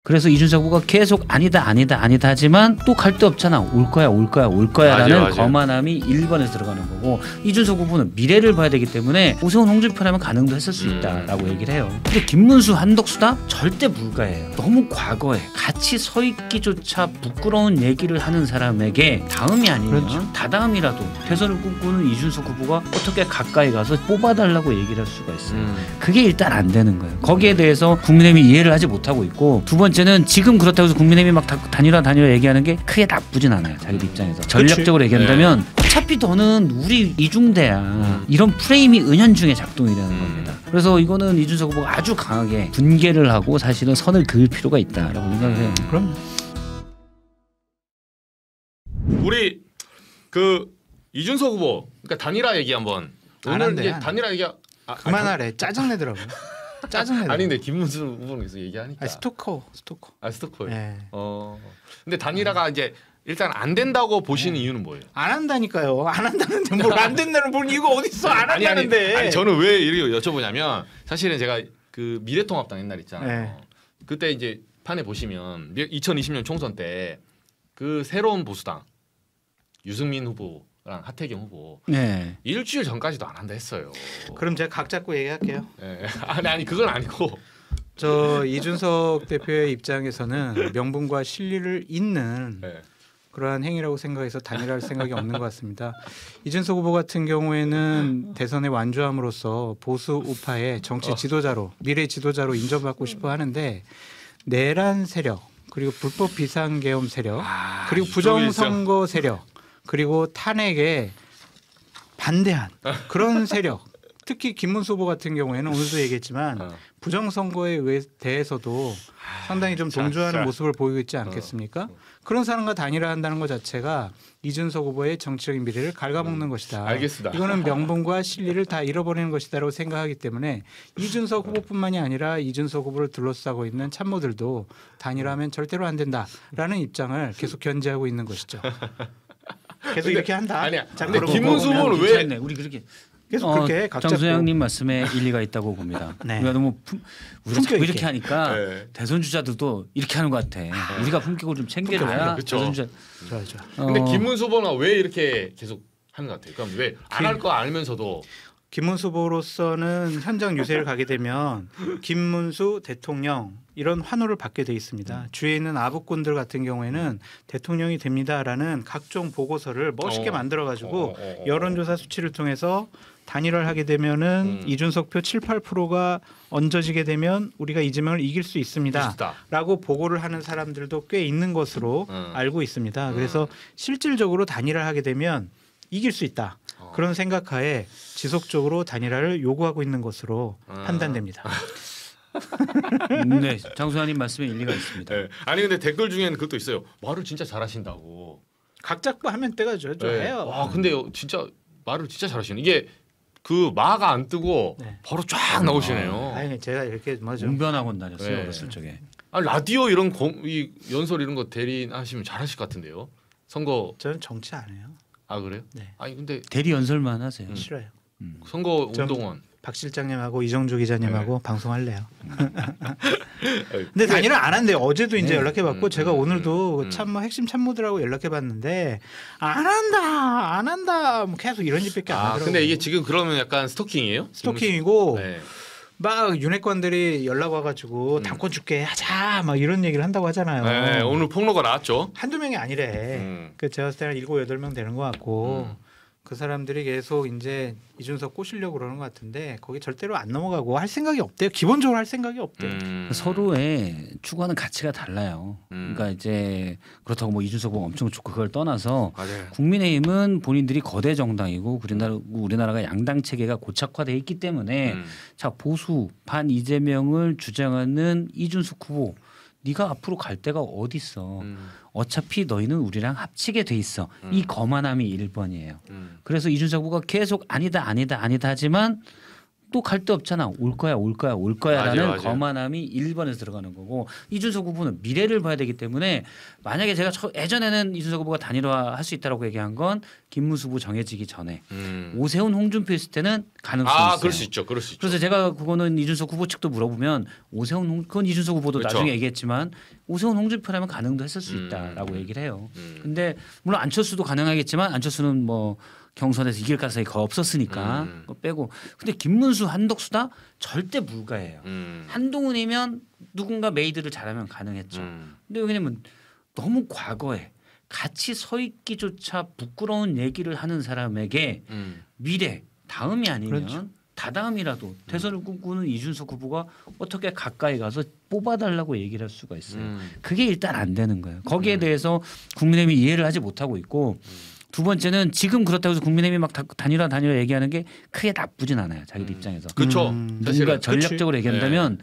그래서 이준석 후보가 계속 아니다 하지만 또 갈 데 없잖아. 올 거야라는 맞아요. 거만함이 1번에서 들어가는 거고, 이준석 후보는 미래를 봐야 되기 때문에 오세훈 홍준표라면 가능도 했을 수 있다라고 얘기를 해요. 근데 김문수 한덕수다? 절대 불가해요. 너무 과거에 같이 서 있기조차 부끄러운 얘기를 하는 사람에게 다음이 아니면 그렇죠. 다다음이라도 대선을 꿈꾸는 이준석 후보가 어떻게 가까이 가서 뽑아달라고 얘기를 할 수가 있어요. 그게 일단 안 되는 거예요. 거기에 대해서 국민의힘이 이해를 하지 못하고 있고, 두 번째는 지금 그렇다고 해서 국민의힘이 막 단일화 얘기하는 게 크게 나쁘진 않아요. 자기들 입장에서. 전략적으로 얘기한다면 어차피 너는 우리 이중대야. 이런 프레임이 은연중에 작동이 되는 겁니다. 그래서 이거는 이준석 후보가 아주 강하게 분개를 하고 사실은 선을 그을 필요가 있다라고 생각해요. 그럼 우리 그 이준석 후보 그러니까 단일화 얘기 한번. 안 오늘 한대, 이제 안 단일화 얘기 그만하래. 짜증내더라고. 짜증내더라고. 아니 근데 김문수 후보는 계속 얘기하니까. 스토커. 스토커요. 네. 근데 단일화가 이제 일단 안 된다고 보시는 이유는 뭐예요? 안 한다니까요. 안 한다는데 뭘 안 된다는 뭘 이거 어디 있어? 안 한다는데. 아니 저는 왜 이렇게 여쭤보냐면 사실은 제가 그 미래통합당 옛날 있잖아요. 네. 그때 이제 판에 보시면 2020년 총선 때 그 새로운 보수당 유승민 후보랑 하태경 후보 네. 일주일 전까지도 안 한다 했어요. 그럼 제가 각 잡고 얘기할게요. 네. 아니 그건 아니고 저 이준석 대표의 입장에서는 명분과 실리를 잇는 네. 그러한 행위라고 생각해서 단일화할 생각이 없는 것 같습니다. 이준석 후보 같은 경우에는 대선에 완주함으로써 보수 우파의 정치 지도자로, 미래 지도자로 인정받고 싶어 하는데, 내란 세력, 그리고 불법 비상계엄 세력, 그리고 부정선거 세력, 그리고 탄핵에 반대한 그런 세력, 특히 김문수 후보 같은 경우에는 오늘도 얘기했지만 부정선거에 대해서도 상당히 좀 동조하는 모습을 보이고 있지 않겠습니까? 그런 사람과 단일화한다는 것 자체가 이준석 후보의 정치적인 미래를 갉아먹는 것이다. 알겠습니다. 이거는 명분과 실리를 다 잃어버리는 것이다라고 생각하기 때문에 이준석 후보뿐만이 아니라 이준석 후보를 둘러싸고 있는 참모들도 단일화하면 절대로 안 된다라는 입장을 계속 견지하고 있는 것이죠. 계속 이렇게 한다. 아니야. 자, 근데 그러고 김문수 보면 후보는 왜 괜찮네. 우리 그렇게 계속 그렇게 각 장 잡고. 소장님 말씀에 일리가 있다고 봅니다. 네. 우리가 너무 우리가 자꾸 품격 이렇게 하니까 네. 대선 주자들도 이렇게 하는 것 같아. 우리가 품격을 좀 챙겨줘야 그쵸. 대선 주자. 좋아. 근데 김문수 후보는 왜 이렇게 계속 하는 것 같아요? 그럼 왜 안 할 거 알면서도 김문수 후보로서는 현장 유세를 가게 되면 김문수 대통령 이런 환호를 받게 돼 있습니다. 주위에 있는 아부꾼들 같은 경우에는 대통령이 됩니다라는 각종 보고서를 멋있게 만들어가지고 여론조사 수치를 통해서 단일화를 하게 되면은 이준석 표 7, 8%가 얹어지게 되면 우리가 이재명을 이길 수 있습니다라고 보고를 하는 사람들도 꽤 있는 것으로 알고 있습니다. 그래서 실질적으로 단일화를 하게 되면 이길 수 있다. 그런 생각하에 지속적으로 단일화를 요구하고 있는 것으로 판단됩니다. 네, 장 소장님 말씀에 일리가 있습니다. 네. 아니 근데 댓글 중에는 그것도 있어요. 말을 진짜 잘하신다고. 각 잡고 하면 때가 죠. 해요. 와 근데 진짜 말을 진짜 잘하시네. 이게 그 마가 안 뜨고 바로 쫙 나오시네요. 아니 제가 이렇게 뭐죠? 웅변학원 다녔어요. 네. 어렸을 적에. 아, 라디오 이런 이 연설 이런 거 대리하시면 잘하실 것 같은데요. 선거. 저는 정치 안 해요. 아 그래요? 네. 아니 근데 대리 연설만 하세요. 싫어요. 선거 좀- 운동원. 박 실장님하고 이정주 기자님하고 방송할래요. 근데 단일화 안 한대요. 어제도 이제 연락해봤고 제가 오늘도 참모 핵심 참모들하고 연락해봤는데 안 한다. 뭐 계속 이런 짓밖에 안 하더라고요. 근데 이게 지금 그러면 약간 스토킹이에요? 스토킹이고 네. 막 윤핵관들이 연락 와가지고 당권 줄게 하자 막 이런 얘기를 한다고 하잖아요. 네, 오늘 폭로가 나왔죠. 한두 명이 아니래. 그 제가 봤을 때는 7, 8명 되는 것 같고 그 사람들이 계속 이제 이준석 꼬시려고 그러는 것 같은데 거기 절대로 안 넘어가고 할 생각이 없대요. 기본적으로 할 생각이 없대요. 서로의 추구하는 가치가 달라요. 그러니까 이제 그렇다고 뭐 이준석 후보가 엄청 좋고 그걸 떠나서 맞아요. 국민의힘은 본인들이 거대 정당이고 우리나라가 양당 체계가 고착화돼 있기 때문에 자 보수 반 이재명을 주장하는 이준석 후보 네가 앞으로 갈 데가 어디 있어. 어차피 너희는 우리랑 합치게 돼 있어. 이 거만함이 1번이에요. 그래서 이준석 후보가 계속 아니다 하지만 또 갈 데 없잖아. 올 거야라는 맞아요. 거만함이 1번에서 들어가는 거고 이준석 후보는 미래를 봐야 되기 때문에 만약에 제가 예전에는 이준석 후보가 단일화 할 수 있다고 얘기한 건 김문수 후보 정해지기 전에 오세훈 홍준표 있을 때는 가능성이 있어요. 그럴 수 있죠. 그럴 수 있죠. 그래서 제가 그거는 이준석 후보 측도 물어보면 그건 이준석 후보도 그렇죠. 나중에 얘기했지만 오세훈 홍준표라면 가능도 했을 수 있다라고 얘기를 해요. 근데 물론 안철수도 가능하겠지만 안철수는 뭐 경선에서 이길 가능성이 거의 없었으니까 그거 빼고 근데 김문수 한덕수다 절대 불가해요. 한동훈이면 누군가 메이드를 잘하면 가능했죠. 근데 왜냐면 너무 과거에 같이 서 있기조차 부끄러운 얘기를 하는 사람에게 미래 다음이 아니면 그렇죠. 다다음이라도 대선을 꿈꾸는 이준석 후보가 어떻게 가까이 가서 뽑아달라고 얘기를 할 수가 있어요. 그게 일단 안 되는 거예요. 거기에 대해서 국민의힘이 이해를 하지 못하고 있고 두 번째는 지금 그렇다고 해서 국민의힘이 막 단일화 얘기하는 게 크게 나쁘진 않아요. 자기들 입장에서. 그렇죠. 누군가 전략적으로 얘기한다면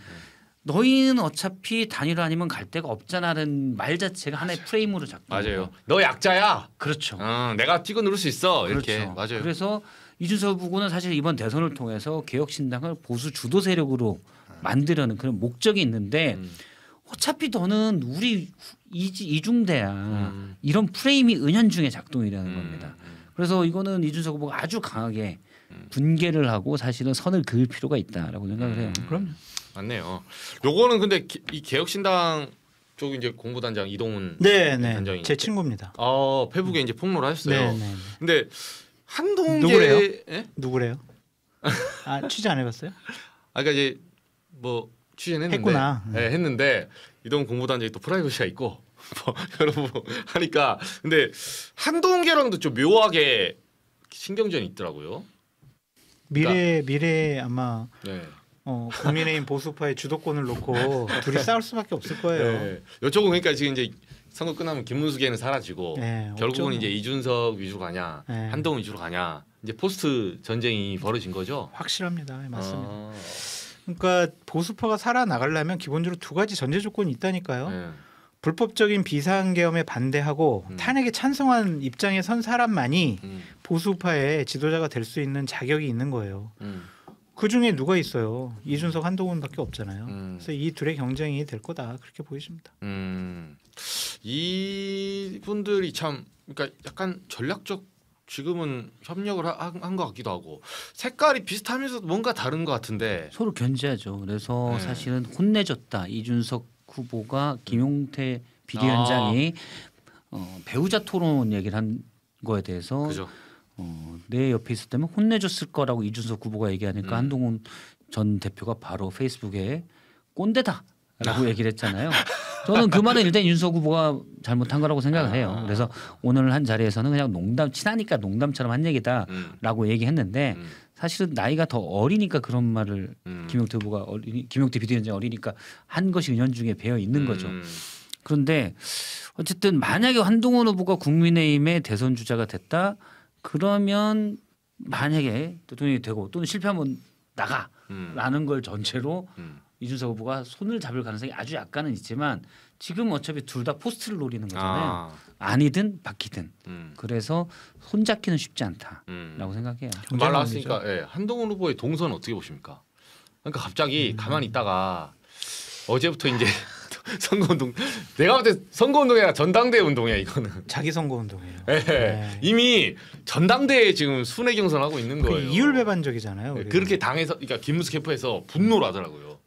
너희는 어차피 단일화 아니면 갈 데가 없잖아는 말 자체가 하나의 프레임으로 잡고 맞아요. 너 약자야. 그렇죠. 내가 뛰고 누를 수 있어. 이렇게 그렇죠. 맞아요. 그래서 이준석 후보는 사실 이번 대선을 통해서 개혁신당을 보수 주도 세력으로 만들려는 그런 목적이 있는데 어차피 너는 우리 이중대야. 이런 프레임이 은연중에 작동이라는 겁니다. 그래서 이거는 이준석 후보가 아주 강하게 분개를 하고 사실은 선을 그을 필요가 있다라고 생각을 해요. 그럼 맞네요. 요거는 근데 이 개혁신당 쪽 이제 공보단장 이동훈 네네 단장이 제 친구입니다. 페북에 이제 폭로를 하셨어요. 네네. 근데 한동계 누구래요? 예? 누구래요? 취재 안 해봤어요? 그러니까 이제 뭐 취재는 했는데 했구나. 네, 했는데 이동훈 공보단장이 또 프라이버시가 있고 뭐 여러분 하니까 근데 한동계랑도 좀 묘하게 신경전이 있더라고요. 미래 아마 네. 국민의힘 보수파의 주도권을 놓고 둘이 싸울 수밖에 없을 거예요. 네. 여쭤보고 그러니까 지금 이제 선거 끝나면 김문수계는 사라지고 네, 결국은 없죠. 이제 이준석 위주로 가냐 네. 한동훈 위주로 가냐 이제 포스트 전쟁이 벌어진 거죠. 확실합니다. 네, 맞습니다. 그러니까 보수파가 살아나가려면 기본적으로 두 가지 전제 조건이 있다니까요. 네. 불법적인 비상계엄에 반대하고 탄핵에 찬성한 입장에 선 사람만이 보수파의 지도자가 될 수 있는 자격이 있는 거예요. 그 중에 누가 있어요? 이준석, 한동훈밖에 없잖아요. 그래서 이 둘의 경쟁이 될 거다 그렇게 보여집니다. 이분들이 참 그러니까 약간 전략적 지금은 협력을 한 것 같기도 하고 색깔이 비슷하면서 뭔가 다른 것 같은데 서로 견제하죠. 그래서 사실은 혼내줬다. 이준석 후보가 김용태 비대위원장이 배우자 토론 얘기를 한 거에 대해서 그죠. 내 옆에 있을 때면 혼내줬을 거라고 이준석 후보가 얘기하니까 한동훈 전 대표가 바로 페이스북에 꼰대다라고 얘기를 했잖아요. 저는 그 말은 일단 이준석 후보가 잘못한 거라고 생각을 해요. 그래서 오늘 한 자리에서는 그냥 친하니까 농담처럼 한 얘기다라고 얘기했는데 사실은 나이가 더 어리니까 그런 말을 김용태 비대위원장이 어리니까 한 것이 은연중에 배어 있는 거죠. 그런데 어쨌든 만약에 한동훈 후보가 국민의힘의 대선 주자가 됐다 그러면 만약에 대통령이 되고 또는 실패하면 나가라는 걸 전체로 이준석 후보가 손을 잡을 가능성이 아주 약간은 있지만 지금 어차피 둘 다 포스트를 노리는 거잖아요. 아니든 바뀌든. 그래서 손 잡기는 쉽지 않다라고 생각해요. 말 나왔으니까 한동훈 후보의 동선 어떻게 보십니까? 그러니까 갑자기 가만히 있다가 어제부터 이제 선거운동 내가 볼 때 선거운동이 아니라 전당대회 운동이야 이거는. 자기 선거운동이에요. 네. 이미 전당대회에 지금 순회 경선하고 있는 거예요. 이율배반적이잖아요. 그렇게 당해서 그러니까 김문수 캠프에서 분노를 하더라고요.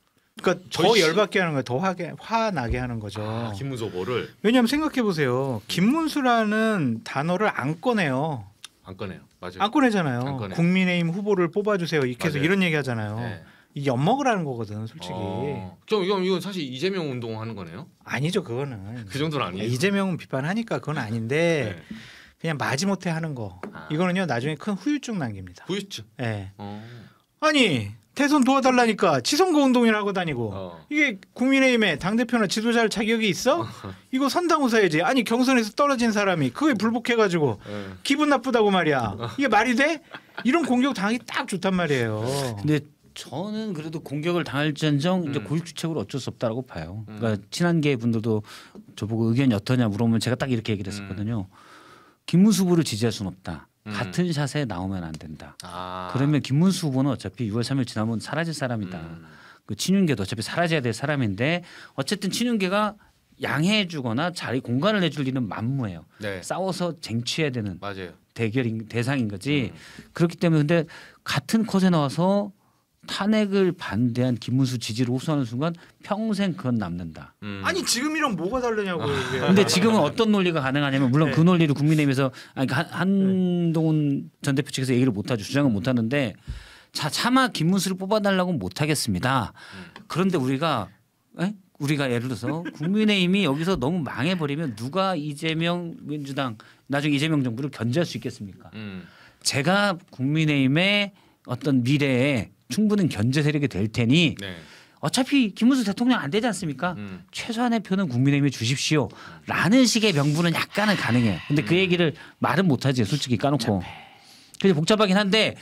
그러니까 더 열받게 하는 거예요. 더 화나게 하는 거죠. 김문수 후보를. 왜냐하면 생각해 보세요. 김문수라는 단어를 안 꺼내요. 안 꺼내요. 맞아요. 안 꺼내잖아요. 안 꺼내. 국민의힘 후보를 뽑아주세요. 이렇게 해서 맞아요. 이런 얘기 하잖아요. 네. 이 엿먹으라는 거거든 솔직히. 이건 사실 이재명 운동하는 거네요. 아니죠 그거는. 그 정도는 아니에요. 이재명은 비판하니까 그건 아닌데 네. 그냥 마지못해 하는 거. 이거는요 나중에 큰 후유증 남깁니다. 후유증. 네. 아니 대선 도와달라니까 지선거 운동이라 하고 다니고 이게 국민의힘의 당대표나 지도자를 자격이 있어? 이거 선당우사야지. 아니 경선에서 떨어진 사람이 그거에 불복해가지고 기분 나쁘다고 말이야. 이게 말이 돼? 이런 공격 당하기 딱 좋단 말이에요. 근데 저는 그래도 공격을 당할지언정 이제 고육주책으로 어쩔 수 없다라고 봐요. 그러니까 친한계 분들도 저보고 의견이 어떠냐 물어보면 제가 딱 이렇게 얘기를 했었거든요. 김문수 후보를 지지할 수는 없다. 같은 샷에 나오면 안 된다. 아. 그러면 김문수 후보는 어차피 6월 3일 지나면 사라질 사람이다. 그 친윤계도 어차피 사라져야 될 사람인데 어쨌든 친윤계가 양해해주거나 자리 공간을 내줄 일은 만무해요. 네. 싸워서 쟁취해야 되는 맞아요. 대상인 거지. 그렇기 때문에 근데 같은 컷에 나와서 탄핵을 반대한 김문수 지지를 호소하는 순간 평생 그건 남는다. 아니 지금이랑 뭐가 다르냐고. 이게. 근데 지금은 어떤 논리가 가능하냐면 물론 네. 그 논리를 국민의힘에서 한동훈 전 대표 측에서 얘기를 못하죠. 주장은 못하는데 차마 김문수를 뽑아달라고는 못하겠습니다. 그런데 우리가 예를 들어서 국민의힘이 여기서 너무 망해버리면 누가 이재명 민주당 나중에 이재명 정부를 견제할 수 있겠습니까? 제가 국민의힘의 어떤 미래에 충분한 견제 세력이 될 테니 네. 어차피 김문수 대통령 안 되지 않습니까? 최소한의 표는 국민의힘에 주십시오. 라는 식의 명분은 약간은 가능해요. 근데 그 얘기를 말은 못하지 솔직히 까놓고. 그래서 복잡하긴 한데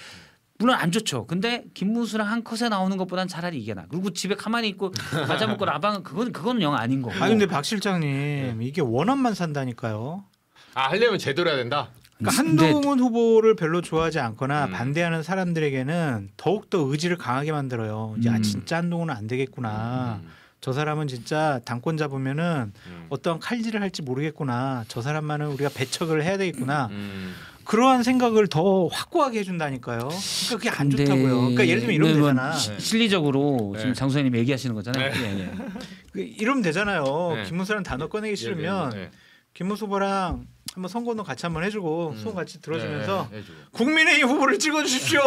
물론 안 좋죠. 근데 김문수랑 한 컷에 나오는 것보단 차라리 이게 나. 그리고 집에 가만히 있고 과자 먹고 라방 그거는 영 아닌 거고. 아 근데 박 실장님 이게 원한만 산다니까요. 아 하려면 제대로 해야 된다. 그러니까 한동훈 후보를 별로 좋아하지 않거나 반대하는 사람들에게는 더욱더 의지를 강하게 만들어요. 이제 진짜 한동훈은 안 되겠구나. 저 사람은 진짜 당권 잡으면은 어떠한 칼질을 할지 모르겠구나. 저 사람만은 우리가 배척을 해야 되겠구나. 그러한 생각을 더 확고하게 해준다니까요. 그러니까 그게 안 좋다고요. 그러니까 예를 들면 이러면 되잖아. 실리적으로 지금 네. 장 소장님 얘기하시는 거잖아요. 네. 이러면 되잖아요. 네. 김문수라는 단어 꺼내기 싫으면 네. 김문수 후보랑 한번 선거운동 같이 한번 해주고 소원 같이 들어주면서 네, 해주고. 국민의힘 후보를 찍어주십시오.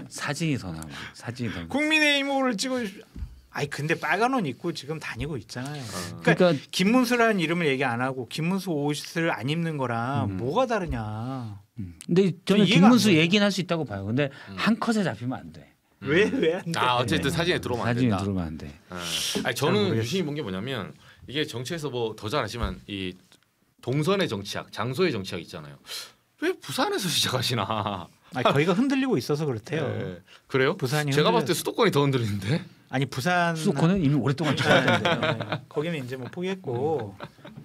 사진이 더 나와. 사진이 더 나와. 국민의힘 후보를 찍어주십시오. 아니 근데 빨간 옷 입고 지금 다니고 있잖아요. 그러니까 김문수라는 이름을 얘기 안 하고 김문수 옷을 안 입는 거랑 뭐가 다르냐. 근데 저는 이해가 김문수 안 돼요. 얘기는 할 수 있다고 봐요. 근데 한 컷에 잡히면 안 돼. 왜 안 돼? 아 어쨌든 사진에 들어오면 안 사진에 된다. 들어오면 안 돼. 아니 저는 유심히 본 게 뭐냐면 이게 정치에서 뭐 더 잘 아시지만 이 동선의 정치학, 장소의 정치학 있잖아요. 왜 부산에서 시작하시나? 아니, 거기가 흔들리고 있어서 그렇대요. 네. 그래요? 부산이 제가 봤을 때 흔들렸- 수도권이 더 흔들리는데. 아니 부산 수도권은 이미 오랫동안 지났는데. 네. 거기는 이제 뭐 포기했고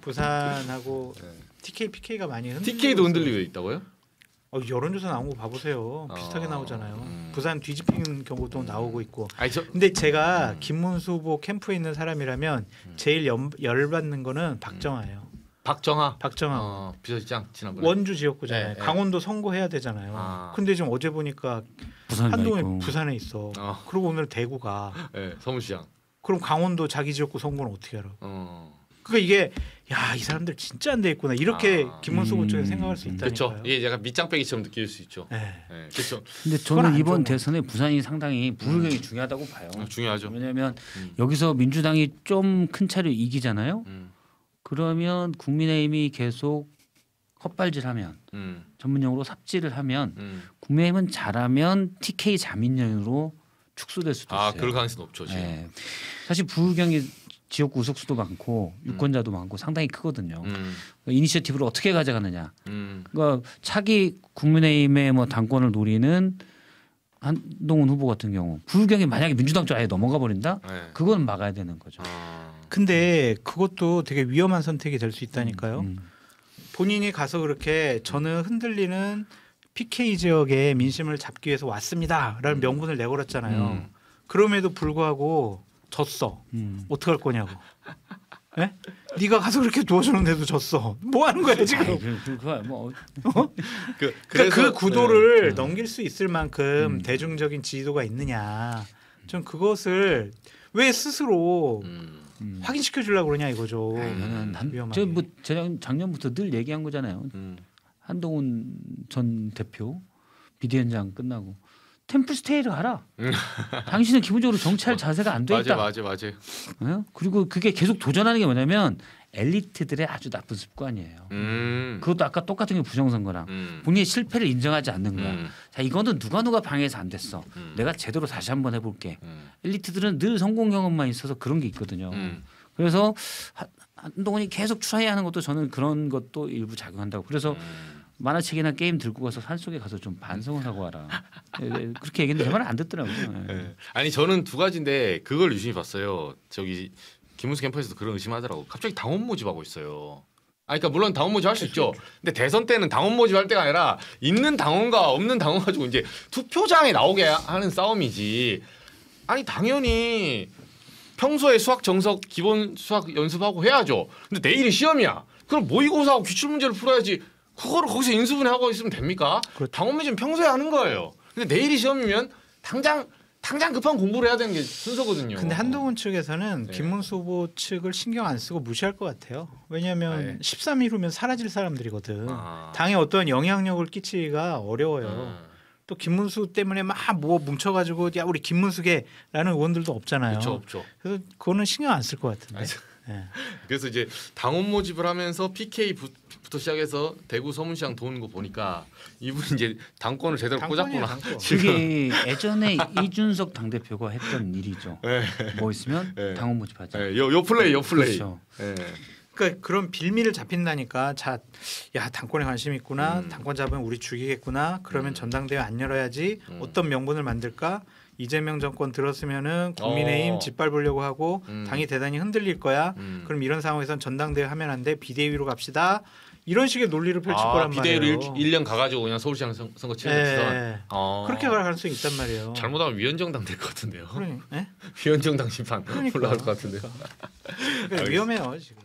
부산하고 TK, PK가 많이 흔들리고 TK도 있어요. 흔들리고 있다고요? 여론조사 나온 거 봐보세요. 비슷하게 나오잖아요. 부산 뒤집히는 경우도 나오고 있고. 아니 저 근데 제가 김문수 후보 캠프에 있는 사람이라면 제일 열받는 거는 박정아예요. 박정하. 박정아. 비서실장 지난번에. 원주 지역구잖아요. 네, 네. 강원도 선거해야 되잖아요. 아. 근데 지금 어제 보니까 부산에 한동훈이 있고. 부산에 있어. 어. 그리고 오늘 대구가. 네, 서울시장. 그럼 강원도 자기 지역구 선거는 어떻게 알아? 어. 그러니까 이게 야, 이 사람들 진짜 안 되겠구나. 이렇게 김문수 후보 쪽에 생각할 수 있다니까요. 그렇죠. 이게 약간 밑장빼기처럼 느낄 수 있죠. 네. 네, 그렇죠. 근데 그건 저는 안 이번 좋은 대선에 부산이 상당히 부르경이 중요하다고 봐요. 중요하죠. 왜냐하면 여기서 민주당이 좀 큰 차로 이기잖아요. 그러면 국민의힘이 계속 헛발질하면 전문용어로 삽질을 하면 국민의힘은 잘하면 TK 자민련으로 축소될 수도 있어요. 아, 그럴 가능성이 높죠. 지금. 네. 사실 부울경이 지역구 의석수도 많고 유권자도 많고 상당히 크거든요. 이니셔티브를 어떻게 가져가느냐. 그러니까 차기 국민의힘의 뭐 당권을 노리는 한동훈 후보 같은 경우 부울경이 만약에 민주당 쪽 아예 넘어가 버린다, 네. 그건 막아야 되는 거죠. 근데 그것도 되게 위험한 선택이 될 수 있다니까요. 본인이 가서 그렇게 저는 흔들리는 PK 지역의 민심을 잡기 위해서 왔습니다라는 명분을 내걸었잖아요. 그럼에도 불구하고 졌어. 어떡할 거냐고. 네? 네가 가서 그렇게 도와주는데도 졌어. 뭐 하는 거야 지금? 아이, 그거 뭐 그러니까 그 구도를 네. 넘길 수 있을 만큼 대중적인 지지도가 있느냐. 전 그것을 왜 스스로 확인시켜 주려고 그러냐 이거죠. 위험하게. 저뭐 작년부터 늘 얘기한 거잖아요. 한동훈 전 대표 비대위원장 끝나고 템플스테이를 하라. 당신은 기본적으로 정치할 자세가 안 돼 있다. 맞아. 어? 그리고 그게 계속 도전하는 게 뭐냐면 엘리트들의 아주 나쁜 습관이에요. 그것도 아까 똑같은 게 부정선거랑 본인의 실패를 인정하지 않는 거야. 자, 이거는 누가 방해해서 안 됐어. 내가 제대로 다시 한번 해볼게. 엘리트들은 늘 성공 경험만 있어서 그런 게 있거든요. 그래서 한동훈이 계속 트라이하는 것도 저는 그런 것도 일부 작용한다고. 그래서 만화책이나 게임 들고 가서 산속에 가서 좀 반성을 하고 와라. 그렇게 얘기했는데 제 말은 안 듣더라고요. 네. 아니 저는 두 가지인데 그걸 유심히 봤어요. 저기 김문수 캠프에서도 그런 의심하더라고. 갑자기 당원 모집하고 있어요. 그러니까 물론 당원 모집 할 수 있죠. 근데 대선 때는 당원 모집 할 때가 아니라 있는 당원과 없는 당원 가지고 이제 투표장에 나오게 하는 싸움이지. 아니 당연히 평소에 수학 정석 기본 수학 연습하고 해야죠. 근데 내일이 시험이야. 그럼 모의고사하고 기출 문제를 풀어야지. 그거를 거기서 인수분해하고 있으면 됩니까? 그렇죠. 당원 모집은 평소에 하는 거예요. 근데 내일이 시험이면 당장 급한 공부를 해야 되는 게 순서거든요. 근데 한동훈 측에서는 네. 김문수 후보 측을 신경 안 쓰고 무시할 것 같아요. 왜냐하면 네. 13일 후면 사라질 사람들이거든. 아. 당에 어떠한 영향력을 끼치기가 어려워요. 또 김문수 때문에 막 뭐 뭉쳐가지고 야 우리 김문수계라는 의원들도 없잖아요. 그렇죠, 없죠. 그래서 그거는 신경 안 쓸 것 같은데. 아니, 네. 그래서 이제 당원 모집을 하면서 PK부터 시작해서 대구 서문시장 도는 거 보니까 이분 이제 당권을 제대로 당권이에요, 꽂았구나. 당권. 그게 예전에 이준석 당대표가 했던 일이죠. 네. 뭐 있으면 네. 당원 모집하자. 네, 요 플레이. 그렇죠. 네. 그러니까 그런 빌미를 잡힌다니까. 야 당권에 관심 있구나. 음. 당권 잡으면 우리 죽이겠구나. 그러면 전당대회 안 열어야지. 어떤 명분을 만들까? 이재명 정권 들었으면은 국민의힘 짓밟으려고 하고 당이 대단히 흔들릴 거야. 그럼 이런 상황에선 전당대회 하면 안 돼. 비대위로 갑시다. 이런 식의 논리를 펼칠 거란 말이에요. 비대위로 1년 가가지고 그냥 서울시장 선거 치르는 네. 그렇게 갈 가능성이 있단 말이에요. 잘못하면 위원정당 될 것 같은데요. 네? 위원정당 심판 그러니까. 올라갈 것 같은데요. 그러니까 위험해요 지금.